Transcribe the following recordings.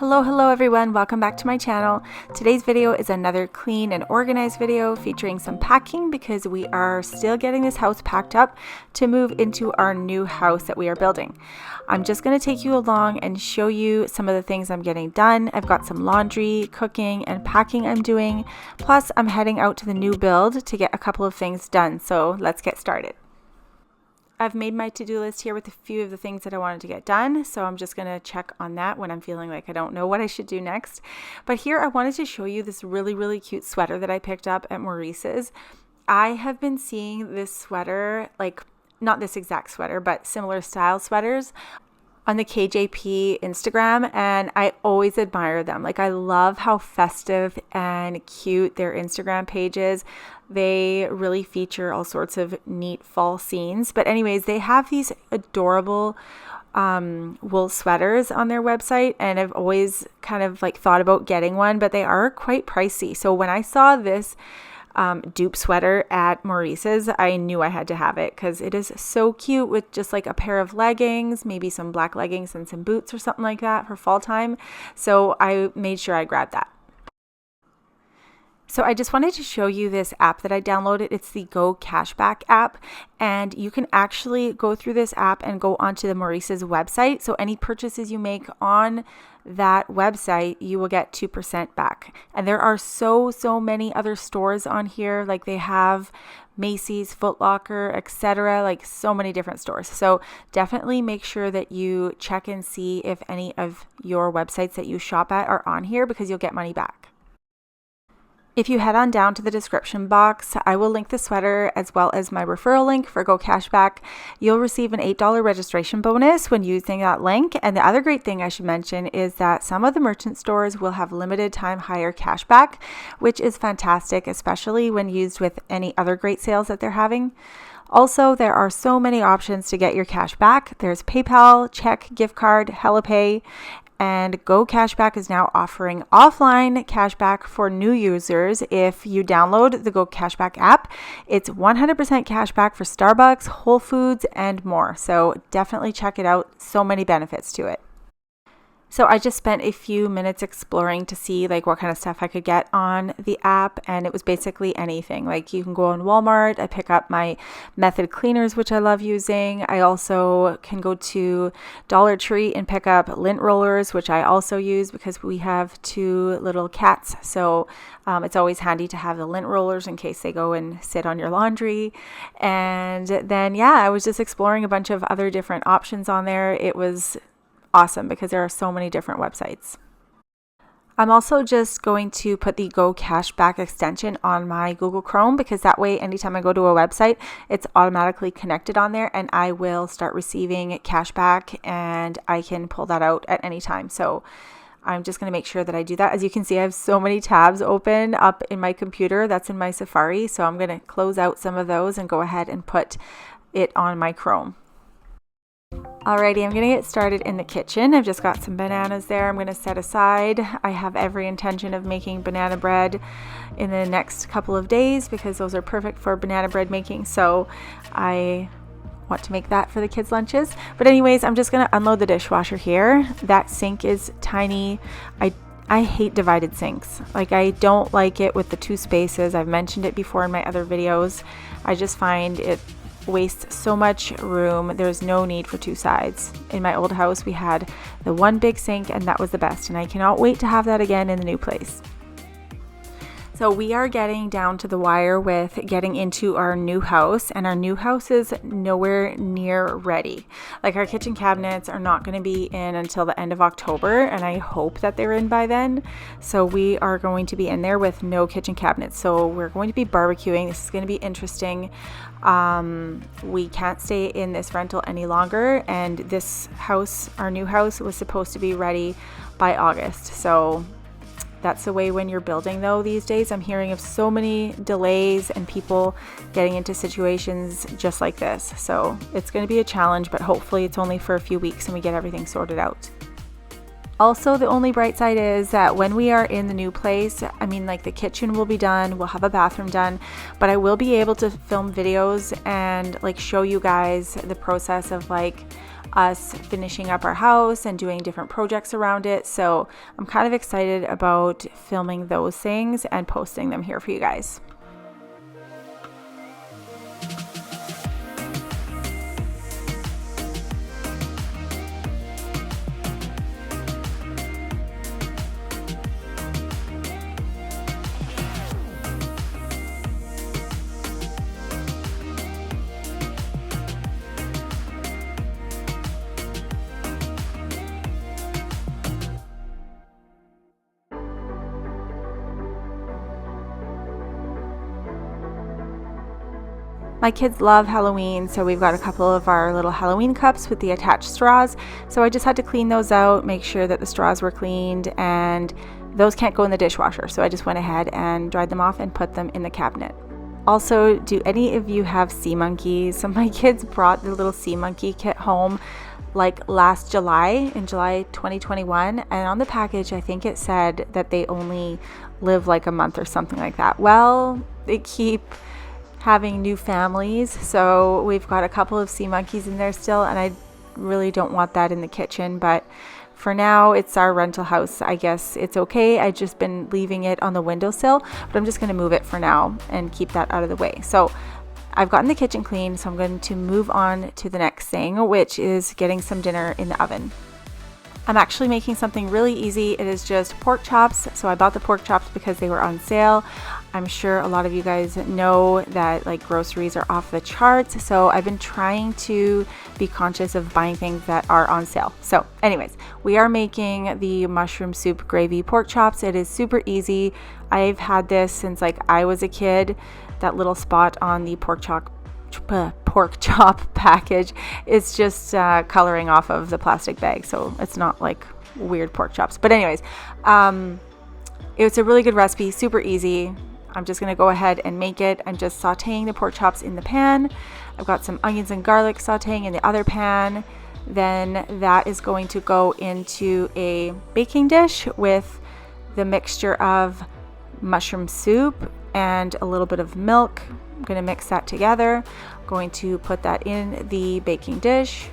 Hello everyone, welcome back to my channel. Today's video is another clean and organized video featuring some packing because we are still getting this house packed up to move into our new house that we are building. I'm just going to take you along and show you some of the things I'm getting done. I've got some laundry, cooking, and packing I'm doing. Plus, I'm heading out to the new build to get a couple of things done. So let's get started. I've made my to-do list here with a few of the things that I wanted to get done, so I'm just going to check on that when I'm feeling like I don't know what I should do next. But here I wanted to show you this really cute sweater that I picked up at Maurice's. I have been seeing this sweater, like not this exact sweater, but similar style sweaters on the KJP Instagram, and I always admire them. Like, I love how festive and cute their Instagram page is. They really feature all sorts of neat fall scenes. But anyways, they have these adorable wool sweaters on their website, and I've always kind of like thought about getting one, but they are quite pricey. So when I saw this dupe sweater at Maurice's, I knew I had to have it because it is so cute with just like a pair of leggings, maybe some black leggings and some boots or something like that for fall time. So I made sure I grabbed that. So I just wanted to show you this app that I downloaded. It's the GoCashBack app, and you can actually go through this app and go onto the Maurice's website. So any purchases you make on that website, you will get 2% back. And there are so many other stores on here. Like, they have Macy's, Foot Locker, etc. Like, so many different stores. So definitely make sure that you check and see if any of your websites that you shop at are on here, because you'll get money back. If you head on down to the description box, I will link the sweater as well as my referral link for GoCashBack. You'll receive an $8 registration bonus when using that link. And the other great thing I should mention is that some of the merchant stores will have limited time higher cashback, which is fantastic, especially when used with any other great sales that they're having. Also, there are so many options to get your cash back. There's PayPal, check, gift card, HelloPay. And GoCashBack is now offering offline cashback for new users. If you download the GoCashBack app, it's 100% cashback for Starbucks, Whole Foods, and more. So definitely check it out. So many benefits to it. So I just spent a few minutes exploring to see like what kind of stuff I could get on the app, and it was basically anything. Like, you can go on Walmart, I pick up my Method cleaners, which I love using. I also can go to Dollar Tree and pick up lint rollers, which I also use because we have 2 little cats. So it's always handy to have the lint rollers in case they go and sit on your laundry. And then, yeah, I was just exploring a bunch of other different options on there. It was awesome because there are so many different websites. I'm also just going to put the GoCashBack extension on my Google Chrome, because that way anytime I go to a website, it's automatically connected on there and I will start receiving cashback, and I can pull that out at any time. So I'm just going to make sure that I do that. As you can see, I have so many tabs open up in my computer. That's in my Safari. So I'm going to close out some of those and go ahead and put it on my Chrome. Alrighty, I'm going to get started in the kitchen. I've just got some bananas there I'm going to set aside. I have every intention of making banana bread in the next couple of days because those are perfect for banana bread making. So I want to make that for the kids' lunches. But anyways, I'm just going to unload the dishwasher here. That sink is tiny. I hate divided sinks. Like, I don't like it with the 2 spaces. I've mentioned it before in my other videos. I just find it wastes so much room. There's no need for 2 sides. In my old house, we had the one big sink, and that was the best, and I cannot wait to have that again in the new place. So we are getting down to the wire with getting into our new house, and our new house is nowhere near ready. Like, our kitchen cabinets are not going to be in until the end of October, and I hope that they're in by then. So we are going to be in there with no kitchen cabinets. So we're going to be barbecuing. This is going to be interesting. We can't stay in this rental any longer, and this house, our new house, was supposed to be ready by August. So that's the way when you're building, though, these days. I'm hearing of so many delays and people getting into situations just like this. So it's going to be a challenge, but hopefully it's only for a few weeks and we get everything sorted out. Also, the only bright side is that when we are in the new place, I mean, like, the kitchen will be done, we'll have a bathroom done, but I will be able to film videos and like show you guys the process of like us finishing up our house and doing different projects around it. So I'm kind of excited about filming those things and posting them here for you guys. My kids love Halloween, so we've got a couple of our little Halloween cups with the attached straws. So I just had to clean those out, make sure that the straws were cleaned, and those can't go in the dishwasher. So I just went ahead and dried them off and put them in the cabinet. Also, do any of you have sea monkeys? So my kids brought the little sea monkey kit home like last July, in July 2021, and on the package I think it said that they only live like a month or something like that. Well, they keep having new families, so we've got a couple of sea monkeys in there still, and I really don't want that in the kitchen, but for now it's our rental house. I guess it's okay. I've just been leaving it on the windowsill, but I'm just going to move it for now and keep that out of the way. So I've gotten the kitchen clean, so I'm going to move on to the next thing, which is getting some dinner in the oven. I'm actually making something really easy. It is just pork chops. So I bought the pork chops because they were on sale. I'm sure a lot of you guys know that like groceries are off the charts. So I've been trying to be conscious of buying things that are on sale. So anyways, we are making the mushroom soup gravy pork chops. It is super easy. I've had this since like I was a kid. That little spot on the pork chop package is just coloring off of the plastic bag, so it's not like weird pork chops. But anyways, it's a really good recipe, super easy. I'm just gonna go ahead and make it. I'm just sauteing the pork chops in the pan. I've got some onions and garlic sauteing in the other pan. Then that is going to go into a baking dish with the mixture of mushroom soup and a little bit of milk. I'm going to mix that together. I'm going to put that in the baking dish,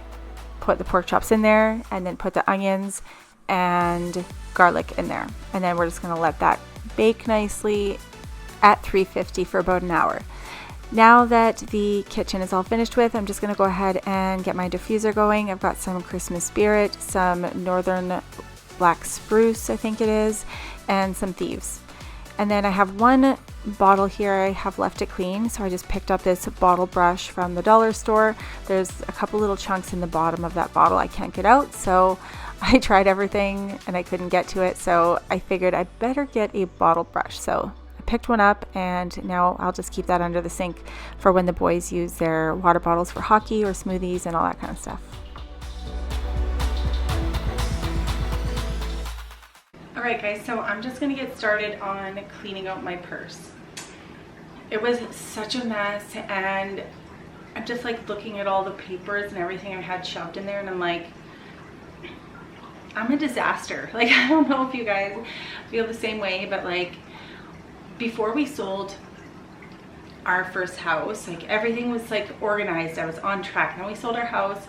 put the pork chops in there, and then put the onions and garlic in there. And then we're just going to let that bake nicely at 350 for about an hour. Now that the kitchen is all finished with, I'm just going to go ahead and get my diffuser going. I've got some Christmas Spirit, some Northern Black Spruce, I think it is, and some Thieves. And then I have one bottle here I have left to clean, so I just picked up this bottle brush from the dollar store. There's a couple little chunks in the bottom of that bottle I can't get out, so I tried everything and I couldn't get to it, so I figured I'd better get a bottle brush. So I picked one up, and now I'll just keep that under the sink for when the boys use their water bottles for hockey or smoothies and all that kind of stuff. Alright guys, so I'm just going to get started on cleaning out my purse. It was such a mess, and I'm just like looking at all the papers and everything I had shoved in there, and I'm like, I'm a disaster. Like, I don't know if you guys feel the same way, but like before we sold our first house, like everything was like organized. I was on track. Now we sold our house,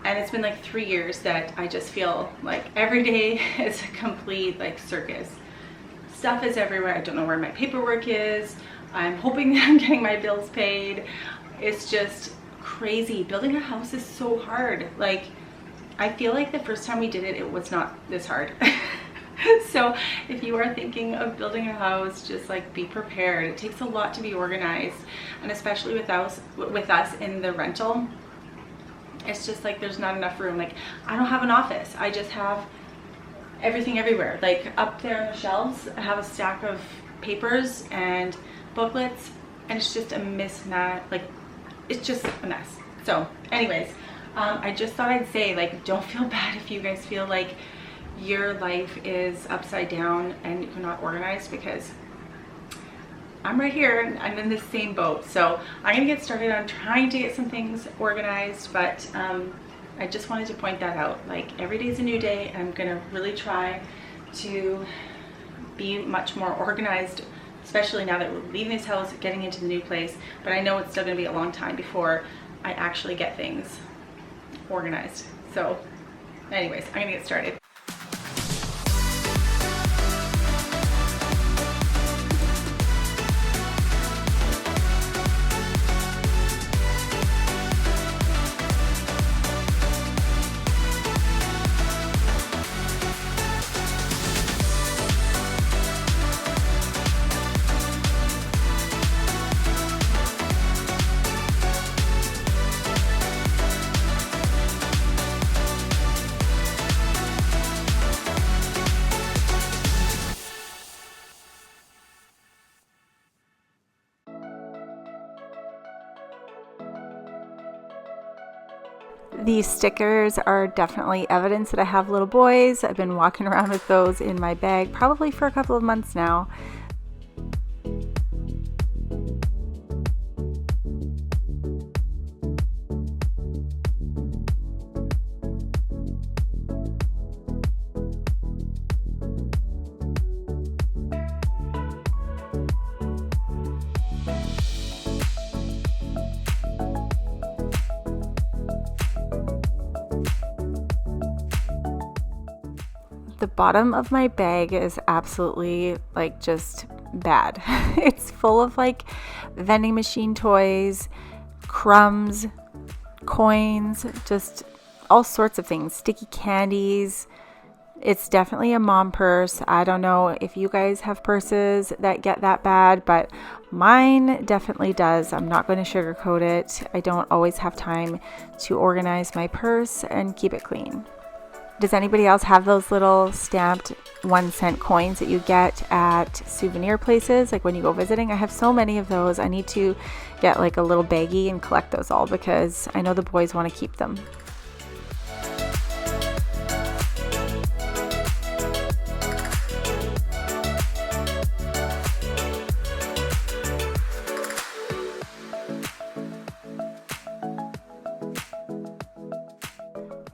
and it's been like 3 years that I just feel like every day is a complete like circus. Stuff is everywhere. I don't know where my paperwork is. I'm hoping that I'm getting my bills paid. It's just crazy. Building a house is so hard. Like, I feel like the first time we did it, it was not this hard. So if you are thinking of building a house, just like be prepared. It takes a lot to be organized, and especially with us in the rental. It's just like there's not enough room. Like, I don't have an office. I just have everything everywhere. Like up there on the shelves, I have a stack of papers and booklets, and it's just a mismatch. Like, it's just a mess. So anyways, I just thought I'd say, like, don't feel bad if you guys feel like your life is upside down and you're not organized, because I'm right here and I'm in the same boat. So I'm gonna get started on trying to get some things organized, but I just wanted to point that out. Like, every day is a new day, and I'm gonna really try to be much more organized, especially now that we're leaving this house, getting into the new place. But I know it's still gonna be a long time before I actually get things organized. So anyways, I'm gonna get started. These stickers are definitely evidence that I have little boys. I've been walking around with those in my bag probably for a couple of months now. The bottom of my bag is absolutely like just bad. It's full of like vending machine toys, crumbs, coins, just all sorts of things, sticky candies. It's definitely a mom purse. I don't know if you guys have purses that get that bad, but mine definitely does. I'm not going to sugarcoat it. I don't always have time to organize my purse and keep it clean. Does anybody else have those little stamped 1-cent coins that you get at souvenir places, like when you go visiting? I have so many of those. I need to get like a little baggie and collect those all because I know the boys want to keep them.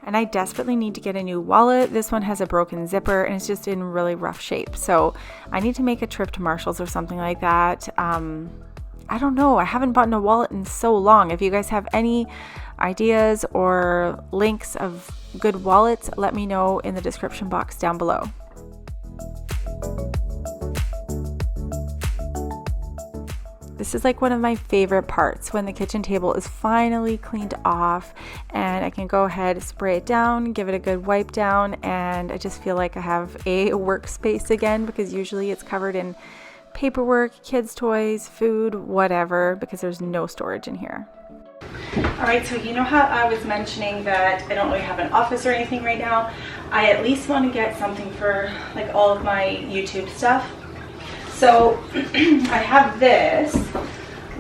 And I desperately need to get a new wallet. This one has a broken zipper and it's just in really rough shape. So I need to make a trip to Marshall's or something like that. I don't know. I haven't bought a wallet in so long. If you guys have any ideas or links of good wallets, let me know in the description box down below. This is like one of my favorite parts, when the kitchen table is finally cleaned off and I can go ahead, spray it down, give it a good wipe down, and I just feel like I have a workspace again, because usually it's covered in paperwork, kids' toys, food, whatever, because there's no storage in here. Alright, so you know how I was mentioning that I don't really have an office or anything right now? I at least want to get something for like all of my YouTube stuff. So I have this,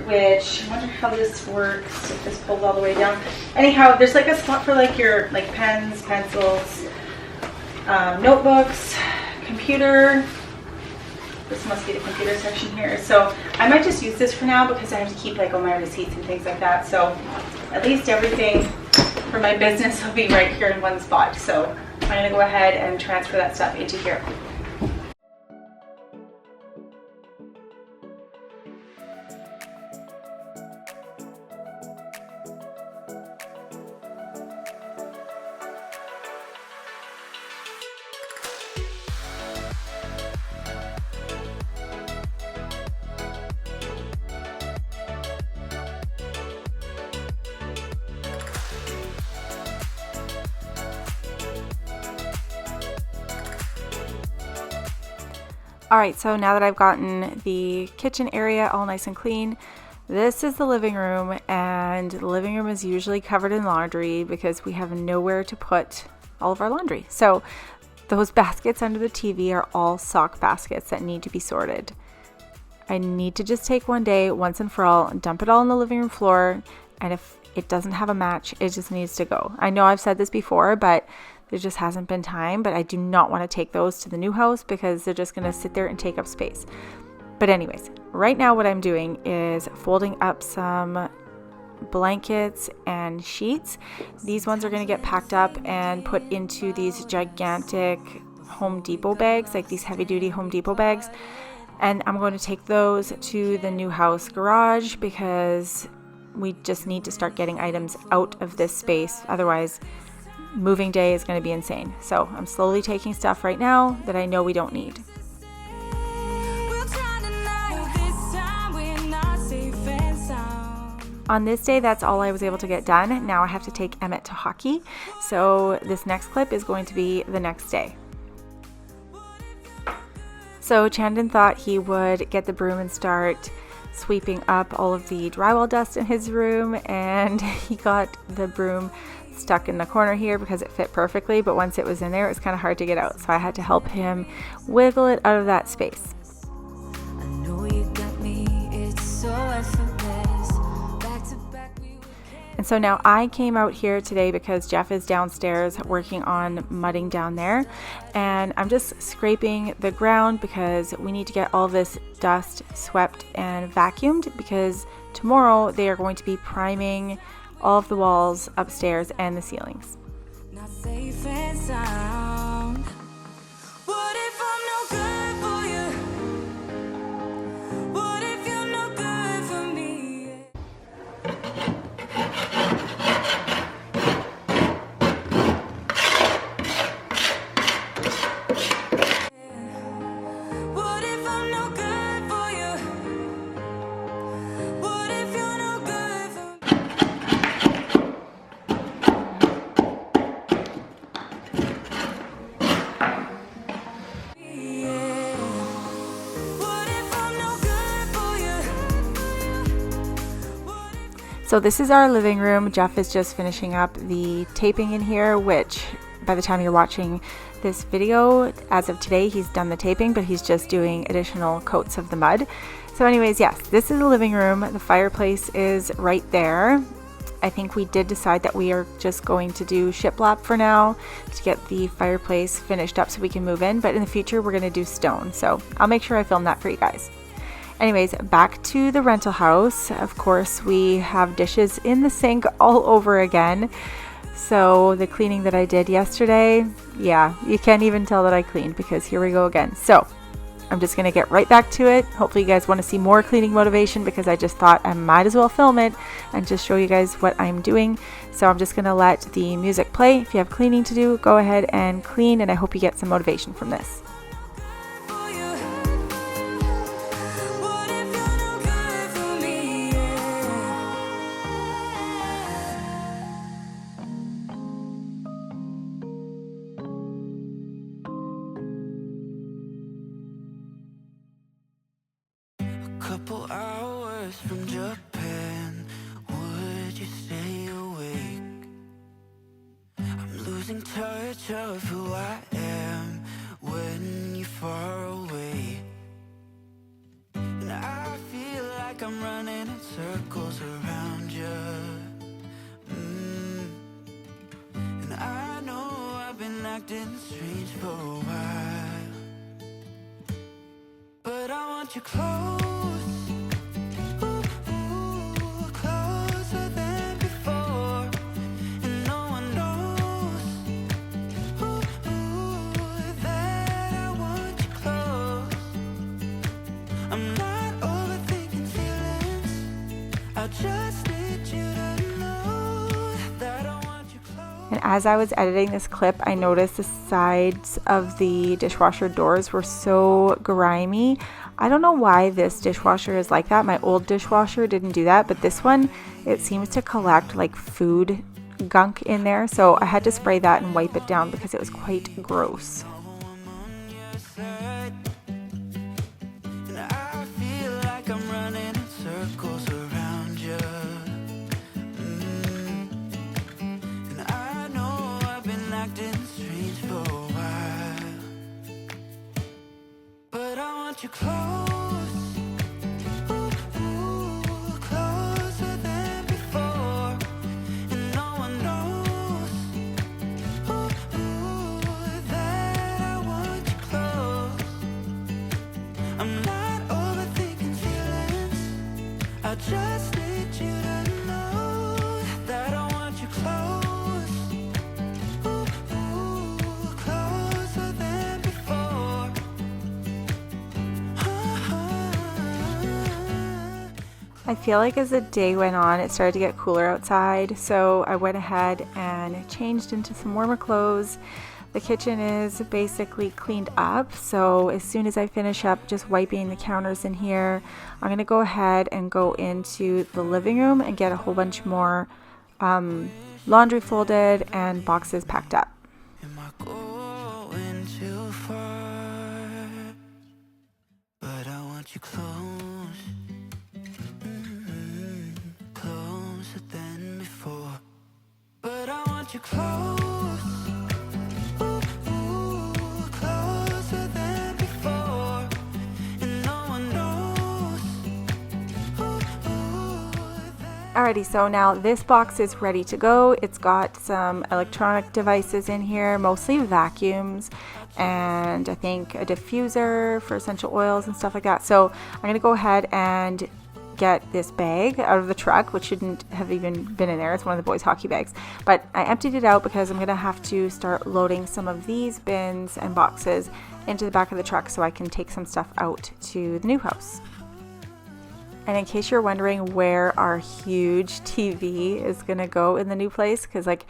which I wonder how this works, if this pulls all the way down. Anyhow, there's like a spot for like your pens, pencils, notebooks, computer. This must be the computer section here. So I might just use this for now because I have to keep like all my receipts and things like that. So at least everything for my business will be right here in one spot. So I'm going to go ahead and transfer that stuff into here. All right, so now that I've gotten the kitchen area all nice and clean, this is the living room, and the living room is usually covered in laundry because we have nowhere to put all of our laundry. So those baskets under the TV are all sock baskets that need to be sorted. I need to just take one day, once and for all, and dump it all on the living room floor, and if it doesn't have a match, it just needs to go. I know I've said this before, but there just hasn't been time, but I do not want to take those to the new house because they're just going to sit there and take up space. But anyways, right now what I'm doing is folding up some blankets and sheets. These ones are going to get packed up and put into these gigantic Home Depot bags, like these heavy duty Home Depot bags. And I'm going to take those to the new house garage because we just need to start getting items out of this space. Otherwise, moving day is going to be insane. So I'm slowly taking stuff right now that I know we don't need. On this day, that's all I was able to get done. Now I have to take Emmett to hockey. So this next clip is going to be the next day. So Chandon thought he would get the broom and start sweeping up all of the drywall dust in his room, and he got the broom stuck in the corner here because it fit perfectly, but once it was in there, it was kind of hard to get out. So I had to help him wiggle it out of that space. I know you got me, it's so effortless. And so now I came out here today because Jeff is downstairs working on mudding down there, and I'm just scraping the ground because we need to get all this dust swept and vacuumed, because tomorrow they are going to be priming all of the walls upstairs and the ceilings. Not safe and sound. What if I'm no good for you? What if you're no good for me? What if I'm no good for you? What if you're no good for me? What if I'm no good for you? So this is our living room. Jeff is just finishing up the taping in here, which by the time you're watching this video, as of today, he's done the taping, but he's just doing additional coats of the mud. So anyways, yes, this is the living room. The fireplace is right there. I think we did decide that we are just going to do shiplap for now to get the fireplace finished up so we can move in, but in the future we're going to do stone. So I'll make sure I film that for you guys. Anyways, back to the rental house. Of course, we have dishes in the sink all over again. So the cleaning that I did yesterday, yeah, you can't even tell that I cleaned because here we go again. So I'm just going to get right back to it. Hopefully you guys want to see more cleaning motivation, because I just thought I might as well film it and just show you guys what I'm doing. So I'm just going to let the music play. If you have cleaning to do, go ahead and clean, and I hope you get some motivation from this. What if you're no good for me? A couple hours from Japan, would you stay awake? I'm losing touch of who I am when you're far away. And I feel like I'm running in circles around you. And I know I've been acting strange for a while, but I want you close. Ooh, ooh, closer than before. And no one knows, ooh, that I want you close. I'm not overthinking feelings, I just need you to know that I want you close. And as I was editing this clip, I noticed the sides of the dishwasher doors were so grimy. I don't know why this dishwasher is like that. My old dishwasher didn't do that, but this one, it seems to collect like food gunk in there. So I had to spray that and wipe it down because it was quite gross. And I feel like I'm running in circles around you. And I know I've been acting strange for a while, but I want you close. Ooh, ooh, closer than before. And no one knows, ooh, that I want you close. I'm not overthinking feelings, I just need you to know that I want you close. Ooh, ooh, closer than before. I feel like as the day went on, it started to get cooler outside, so I went ahead and changed into some warmer clothes. The kitchen is basically cleaned up, so as soon as I finish up just wiping the counters in here, I'm going to go ahead and go into the living room and get a whole bunch more laundry folded and boxes packed up. Am I going too far? But I want you close, closer than before. But I want you close. Alrighty, so now this box is ready to go. It's got some electronic devices in here, mostly vacuums, and I think a diffuser for essential oils and stuff like that. So I'm going to go ahead and get this bag out of the truck, which shouldn't have even been in there. It's one of the boys' hockey bags. But I emptied it out because I'm going to have to start loading some of these bins and boxes into the back of the truck so I can take some stuff out to the new house. And in case you're wondering where our huge TV is going to go in the new place, because like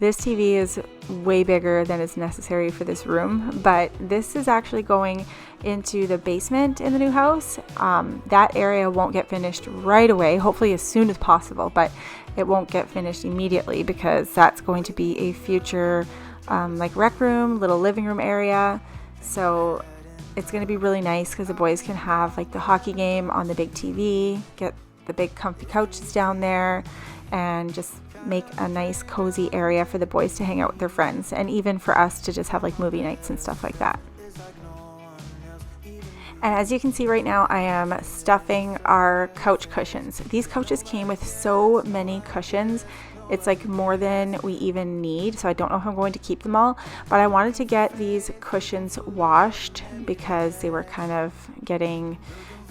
this TV is way bigger than is necessary for this room, but this is actually going into the basement in the new house. That area won't get finished right away, hopefully as soon as possible, but it won't get finished immediately because that's going to be a future like rec room, little living room area. So it's going to be really nice because the boys can have like the hockey game on the big TV, get the big comfy couches down there, and just make a nice cozy area for the boys to hang out with their friends, and even for us to just have like movie nights and stuff like that. And as you can see right now, I am stuffing our couch cushions. These couches came with so many cushions. It's like more than we even need, so I don't know if I'm going to keep them all, but I wanted to get these cushions washed because they were kind of getting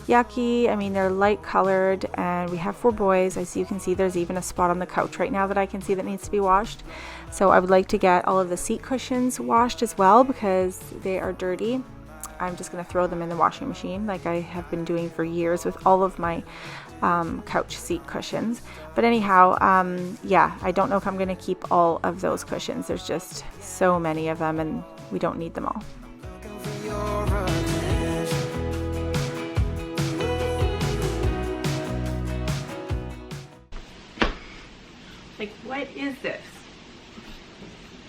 yucky. I mean, they're light colored, and we have 4 boys. As you can see, there's even a spot on the couch right now that I can see that needs to be washed. So I would like to get all of the seat cushions washed as well because they are dirty. I'm just going to throw them in the washing machine like I have been doing for years with all of my couch seat cushions. But anyhow, yeah, I don't know if I'm going to keep all of those cushions. There's just so many of them and we don't need them all. Like, what is this?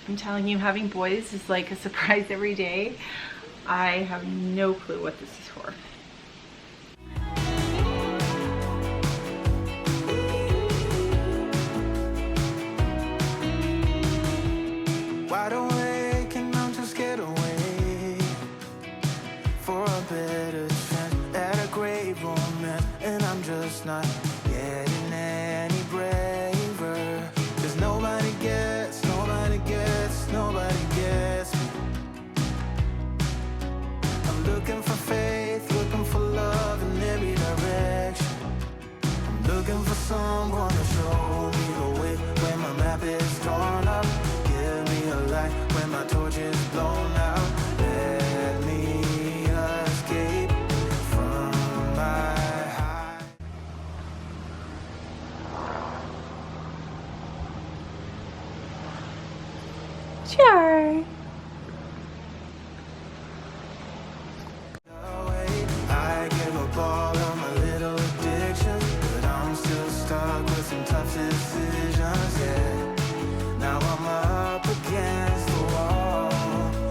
I'm telling you, having boys is like a surprise every day. I have no clue what this is for. Wide awake and I'm just scared away for a better chance at a great romance, and I'm just not getting any braver. 'Cause nobody gets me. I'm looking for faith, looking for love in every direction. I'm looking for someone to show me the way when my map is torn up. Give me a light when my torch is blown out. Let me escape from my high. Sure. I give up all of my little addictions, but I'm still stuck with some tough decisions, yeah. Now I'm up against the wall,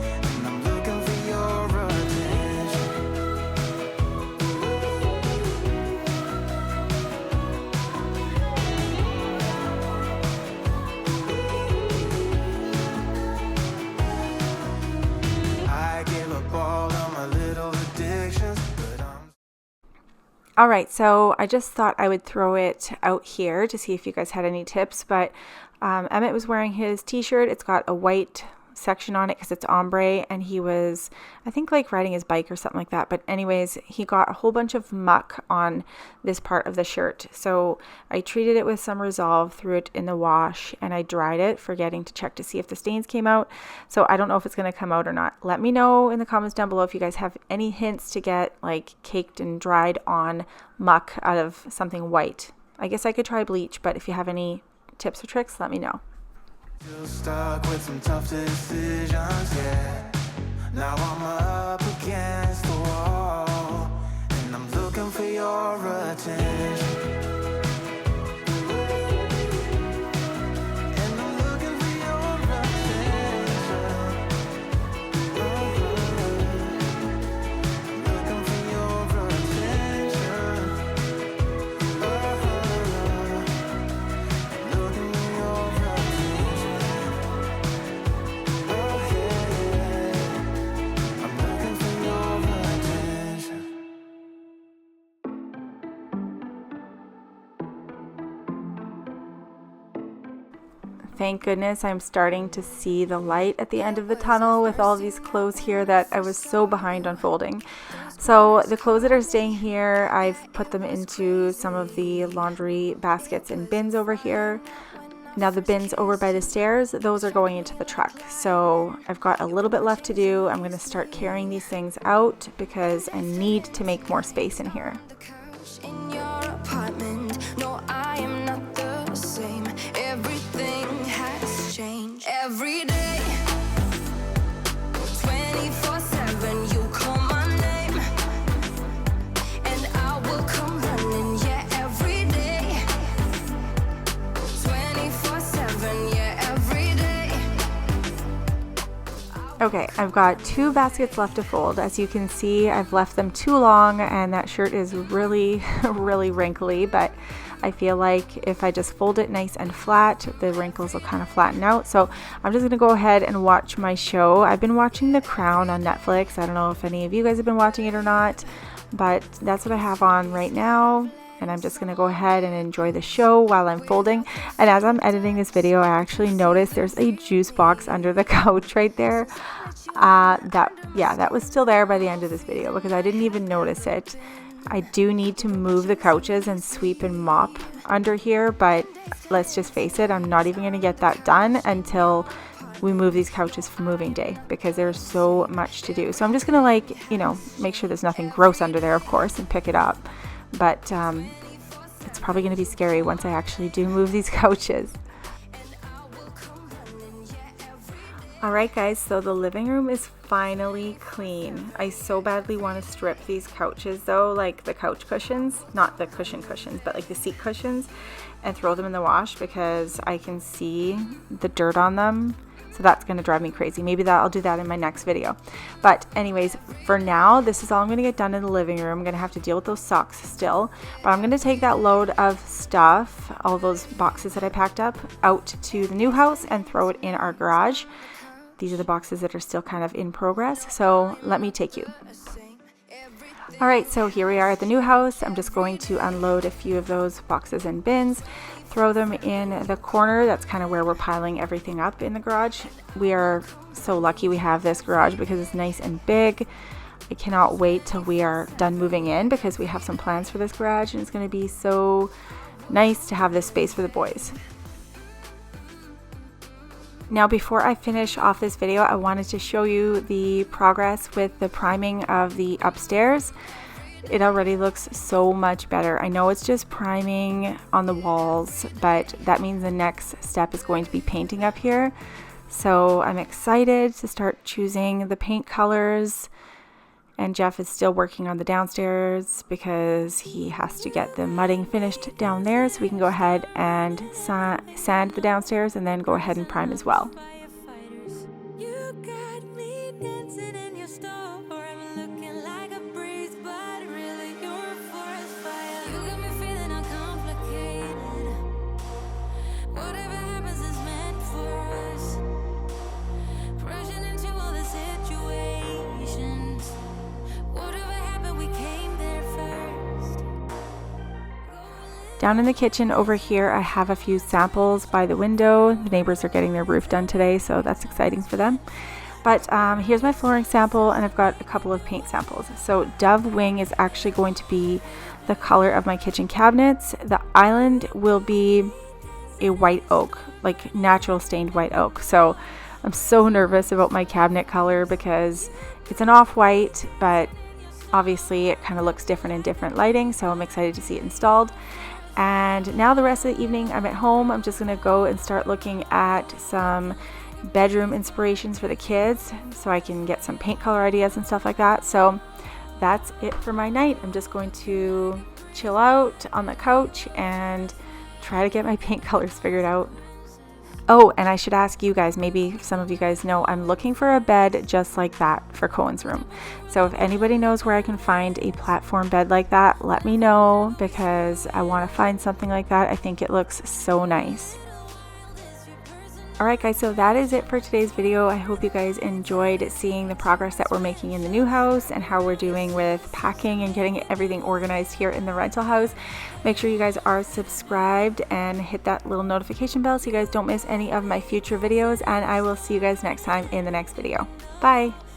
and I'm looking for your attention. I give up all of my little addictions, but I'm... All right, so I just thought I would throw it out here to see if you guys had any tips, but Emmett was wearing his t-shirt. It's got a white section on it because it's ombre, and he was, I think, like riding his bike or something like that. But anyways, he got a whole bunch of muck on this part of the shirt. So I treated it with some Resolve, threw it in the wash, and I dried it, forgetting to check to see if the stains came out. So I don't know if it's going to come out or not. Let me know in the comments down below if you guys have any hints to get like caked and dried on muck out of something white. I guess I could try bleach, but if you have any tips or tricks, let me know. Still stuck with some tough decisions, yeah. Now I'm up against the wall, and I'm looking for your attention. And I'm looking for your attention. I'm looking for your attention. Looking for your attention. I'm looking for your attention. Thank goodness I'm starting to see the light at the end of the tunnel with all these clothes here that I was so behind on folding. So the clothes that are staying here, I've put them into some of the laundry baskets and bins over here. Now the bins over by the stairs, those are going into the truck. So I've got a little bit left to do. I'm going to start carrying these things out because I need to make more space in here. In your apartment, no, I am not the same. Everything has changed every day. 24/7, you call my name, and I will come running. Yeah, every day. 24/7, yeah, every day. Okay, I've got 2 baskets left to fold. As you can see, I've left them too long, and that shirt is really, really wrinkly, but I feel like if I just fold it nice and flat, the wrinkles will kind of flatten out. So I'm just going to go ahead and watch my show. I've been watching The Crown on Netflix. I don't know if any of you guys have been watching it or not, but that's what I have on right now. And I'm just going to go ahead and enjoy the show while I'm folding. And as I'm editing this video, I actually noticed there's a juice box under the couch right there. That was still there by the end of this video because I didn't even notice it. I do need to move the couches and sweep and mop under here, but let's just face it, I'm not even going to get that done until we move these couches for moving day because there's so much to do. So I'm just going to make sure there's nothing gross under there, of course, and pick it up. But it's probably going to be scary once I actually do move these couches. Alright guys, so the living room is finally clean. I so badly want to strip these couches though, like the couch cushions, not the cushions, but like the seat cushions, and throw them in the wash because I can see the dirt on them. So that's going to drive me crazy. Maybe I'll do that in my next video. But anyways, for now, this is all I'm going to get done in the living room. I'm going to have to deal with those socks still. But I'm going to take that load of stuff, all those boxes that I packed up, out to the new house and throw it in our garage. These are the boxes that are still kind of in progress. So let me take you. Alright, so here we are at the new house. I'm just going to unload a few of those boxes and bins, throw them in the corner. That's kind of where we're piling everything up in the garage. We are so lucky we have this garage because it's nice and big. I cannot wait till we are done moving in because we have some plans for this garage and it's going to be so nice to have this space for the boys. Now before I finish off this video, I wanted to show you the progress with the priming of the upstairs. It already looks so much better. I know it's just priming on the walls, but that means the next step is going to be painting up here. So I'm excited to start choosing the paint colors. And Jeff is still working on the downstairs because he has to get the mudding finished down there so we can go ahead and sand the downstairs and then go ahead and prime as well. Down in the kitchen over here, I have a few samples by the window. The neighbors are getting their roof done today, so that's exciting for them. But here's my flooring sample, and I've got a couple of paint samples. So Dove Wing is actually going to be the color of my kitchen cabinets. The island will be a white oak, like natural stained white oak. So I'm so nervous about my cabinet color because it's an off-white, but obviously it kind of looks different in different lighting, so I'm excited to see it installed. And now the rest of the evening I'm at home. I'm just going to go and start looking at some bedroom inspirations for the kids so I can get some paint color ideas and stuff like that. So that's it for my night. I'm just going to chill out on the couch and try to get my paint colors figured out. Oh, and I should ask you guys, maybe some of you guys know, I'm looking for a bed just like that for Cohen's room. So if anybody knows where I can find a platform bed like that, let me know, because I want to find something like that. I think it looks so nice. Alright guys, so that is it for today's video. I hope you guys enjoyed seeing the progress that we're making in the new house and how we're doing with packing and getting everything organized here in the rental house. Make sure you guys are subscribed and hit that little notification bell so you guys don't miss any of my future videos, and I will see you guys next time in the next video. Bye!